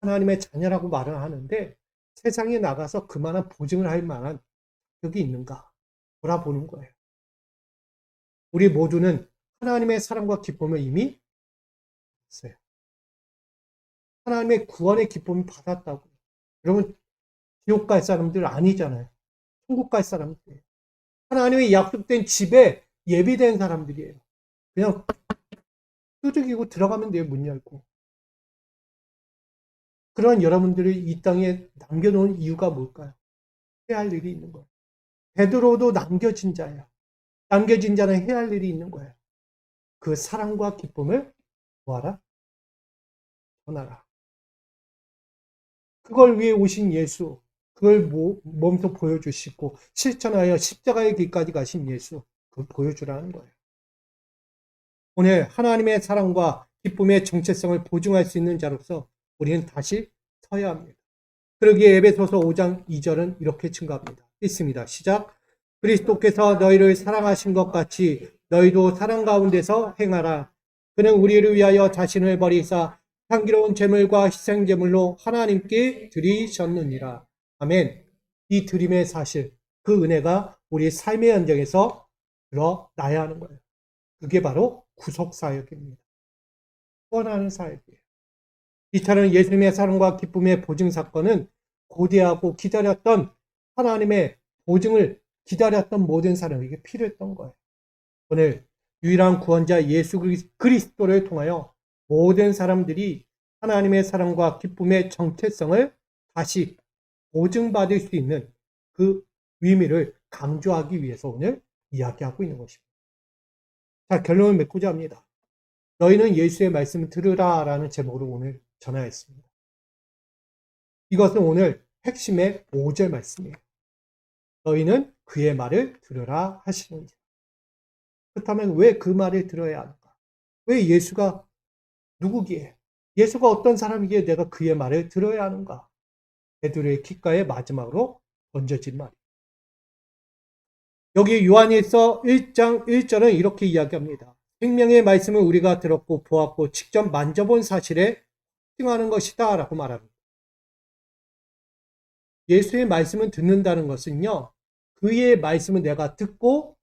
하나님의 자녀라고 말을 하는데 세상에 나가서 그만한 보증을 할 만한 적이 있는가 돌아보는 거예요. 우리 모두는 하나님의 사랑과 기쁨을 이미 받았어요. 하나님의 구원의 기쁨을 받았다고. 여러분, 지옥 갈 사람들 아니잖아요. 천국 갈 사람들. 하나님의 약속된 집에 예비된 사람들이에요. 그냥 두들기고 들어가면 돼요, 문 열고. 그런 여러분들을 이 땅에 남겨놓은 이유가 뭘까요? 해야 할 일이 있는 거예요. 베드로도 남겨진 자예요. 남겨진 자는 해야 할 일이 있는 거예요. 그 사랑과 기쁨을 뭐하라? 전하라. 그걸 위해 오신 예수, 그걸 몸소 보여주시고 실천하여 십자가의 길까지 가신 예수, 그걸 보여주라는 거예요. 오늘 하나님의 사랑과 기쁨의 정체성을 보증할 수 있는 자로서 우리는 다시 서야 합니다. 그러기에 에베소서 5장 2절은 이렇게 증가합니다. 읽습니다. 시작. 그리스도께서 너희를 사랑하신 것 같이 너희도 사랑 가운데서 행하라. 그는 우리를 위하여 자신을 버리사 향기로운 제물과 희생제물로 하나님께 드리셨느니라. 아멘. 이 드림의 사실, 그 은혜가 우리 삶의 현장에서 드러나야 하는 거예요. 그게 바로 구속사역입니다. 구원하는 사역이에요. 이처럼 예수님의 사랑과 기쁨의 보증 사건은 고대하고 기다렸던 하나님의 보증을 기다렸던 모든 사람에게 필요했던 거예요. 오늘 유일한 구원자 예수 그리스도를 통하여 모든 사람들이 하나님의 사랑과 기쁨의 정체성을 다시 보증받을 수 있는 그 의미를 강조하기 위해서 오늘 이야기하고 있는 것입니다. 자, 결론을 맺고자 합니다. 너희는 예수의 말씀을 들으라 라는 제목으로 오늘 전하였습니다. 이것은 오늘 핵심의 5절 말씀이에요. 너희는 그의 말을 들으라 하시는지. 그렇다면 왜 그 말을 들어야 하는가? 왜 예수가 누구기에? 예수가 어떤 사람이기에 내가 그의 말을 들어야 하는가? 베드로의 귓가에 마지막으로 던져진 말이에요. 여기 요한일서 1장 1절은 이렇게 이야기합니다. 생명의 말씀을 우리가 들었고 보았고 직접 만져본 사실에 확증하는 것이다 라고 말합니다. 예수의 말씀을 듣는다는 것은요, 그의 말씀을 내가 듣고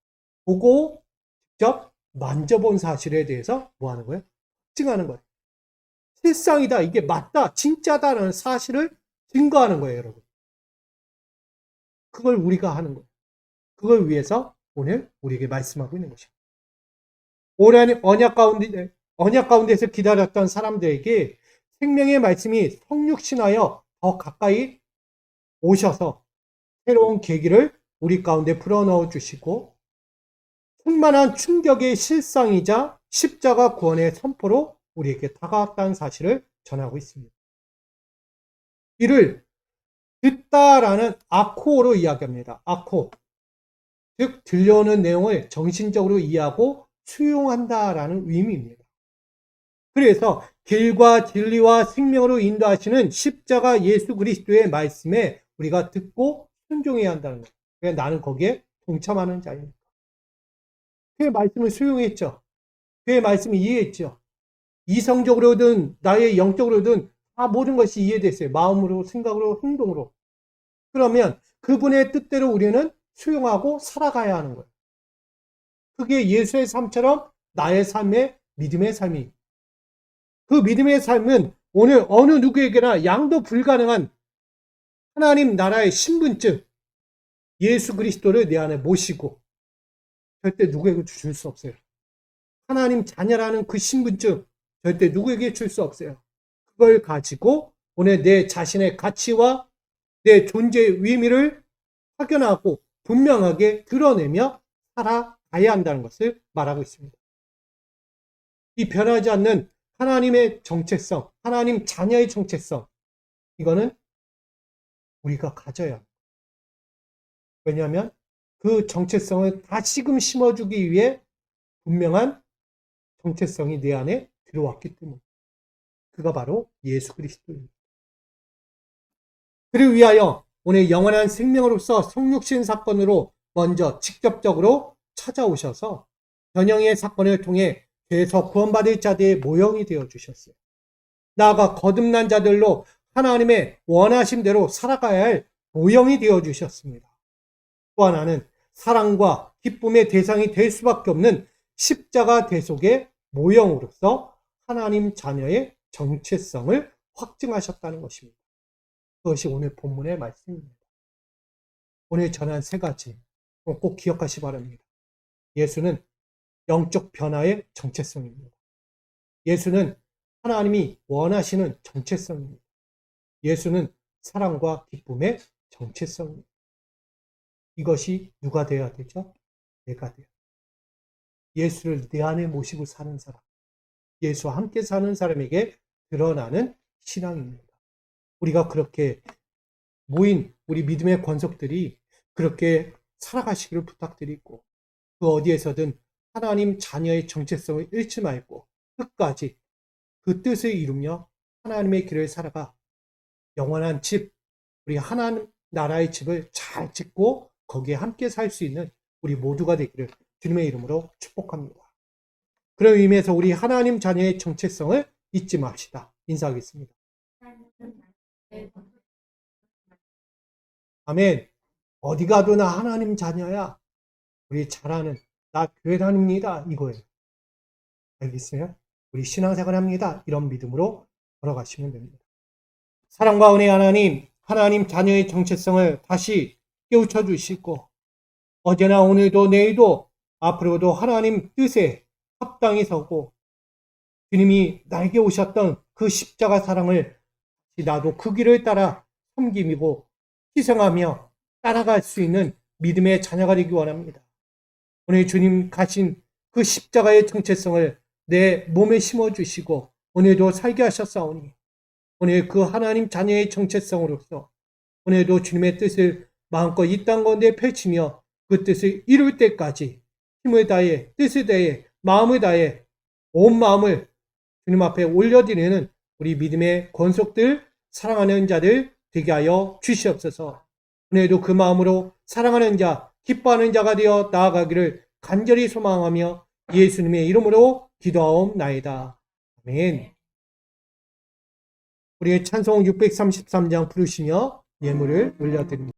보고 직접 만져본 사실에 대해서 뭐 하는 거예요? 확증하는 거예요. 실상이다, 이게 맞다, 진짜다라는 사실을 증거하는 거예요, 여러분. 그걸 우리가 하는 거예요. 그걸 위해서 오늘 우리에게 말씀하고 있는 것입니다. 오랜 언약 가운데서 기다렸던 사람들에게 생명의 말씀이 성육신하여 더 가까이 오셔서 새로운 계기를 우리 가운데 불어넣어 주시고 충만한 충격의 실상이자 십자가 구원의 선포로 우리에게 다가왔다는 사실을 전하고 있습니다. 이를 듣다라는 아코로 이야기합니다. 아코, 즉 들려오는 내용을 정신적으로 이해하고 수용한다라는 의미입니다. 그래서 길과 진리와 생명으로 인도하시는 십자가 예수 그리스도의 말씀에 우리가 듣고 순종해야 한다는 거예요. 그래서 나는 거기에 동참하는 자입니다. 그의 말씀을 수용했죠. 그의 말씀을 이해했죠. 이성적으로든 나의 영적으로든 다 모든 것이 이해됐어요. 마음으로, 생각으로, 행동으로. 그러면 그분의 뜻대로 우리는 수용하고 살아가야 하는 거예요. 그게 예수의 삶처럼 나의 삶의 믿음의 삶이. 그 믿음의 삶은 오늘 어느 누구에게나 양도 불가능한 하나님 나라의 신분증, 예수 그리스도를 내 안에 모시고 절대 누구에게 줄 수 없어요. 하나님 자녀라는 그 신분증 절대 누구에게 줄 수 없어요. 그걸 가지고 오늘 내 자신의 가치와 내 존재의 의미를 확연하고 분명하게 드러내며 살아가야 한다는 것을 말하고 있습니다. 이 변하지 않는 하나님의 정체성, 하나님 자녀의 정체성, 이거는 우리가 가져야 합니다. 왜냐하면 그 정체성을 다시금 심어주기 위해 분명한 정체성이 내 안에 들어왔기 때문에 그가 바로 예수 그리스도입니다. 그를 위하여 오늘 영원한 생명으로서 성육신 사건으로 먼저 직접적으로 찾아오셔서 변형의 사건을 통해 죄에서 구원받을 자들의 모형이 되어주셨어요. 나아가 거듭난 자들로 하나님의 원하심대로 살아가야 할 모형이 되어주셨습니다. 또 하나는 사랑과 기쁨의 대상이 될 수밖에 없는 십자가 대속의 모형으로서 하나님 자녀의 정체성을 확증하셨다는 것입니다. 그것이 오늘 본문의 말씀입니다. 오늘 전한 세 가지 꼭 기억하시 바랍니다. 예수는 영적 변화의 정체성입니다. 예수는 하나님이 원하시는 정체성입니다. 예수는 사랑과 기쁨의 정체성입니다. 이것이 누가 되어야 되죠? 내가 돼요. 예수를 내 안에 모시고 사는 사람, 예수와 함께 사는 사람에게 드러나는 신앙입니다. 우리가 그렇게 모인 우리 믿음의 권속들이 그렇게 살아가시기를 부탁드리고 그 어디에서든 하나님 자녀의 정체성을 잃지 말고 끝까지 그 뜻을 이루며 하나님의 길을 살아가 영원한 집, 우리 하나님 나라의 집을 잘 짓고 거기에 함께 살 수 있는 우리 모두가 되기를 주님의 이름으로 축복합니다. 그런 의미에서 우리 하나님 자녀의 정체성을 잊지 맙시다. 인사하겠습니다. 아멘. 어디 가도 나 하나님 자녀야. 우리 잘하는 나 교회 다닙니다. 이거예요. 알겠어요? 우리 신앙생활 합니다. 이런 믿음으로 걸어가시면 됩니다. 사랑과 은혜 하나님, 하나님 자녀의 정체성을 다시 깨우쳐 주시고 어제나 오늘도 내일도 앞으로도 하나님 뜻에 합당히 서고 주님이 나에게 오셨던 그 십자가 사랑을 나도 그 길을 따라 섬기고 희생하며 따라갈 수 있는 믿음의 자녀가 되기 원합니다. 오늘 주님 가신 그 십자가의 정체성을 내 몸에 심어주시고 오늘도 살게 하셨사오니 오늘 그 하나님 자녀의 정체성으로서 오늘도 주님의 뜻을 마음껏 이 땅 가운데 펼치며 그 뜻을 이룰 때까지 힘을 다해 뜻을 다해 마음을 다해 온 마음을 주님 앞에 올려드리는 우리 믿음의 권속들 사랑하는 자들 되게 하여 주시옵소서. 오늘도 그 마음으로 사랑하는 자 기뻐하는 자가 되어 나아가기를 간절히 소망하며 예수님의 이름으로 기도하옵나이다. 아멘. 우리의 찬송 633장 부르시며 예물을 올려드립니다.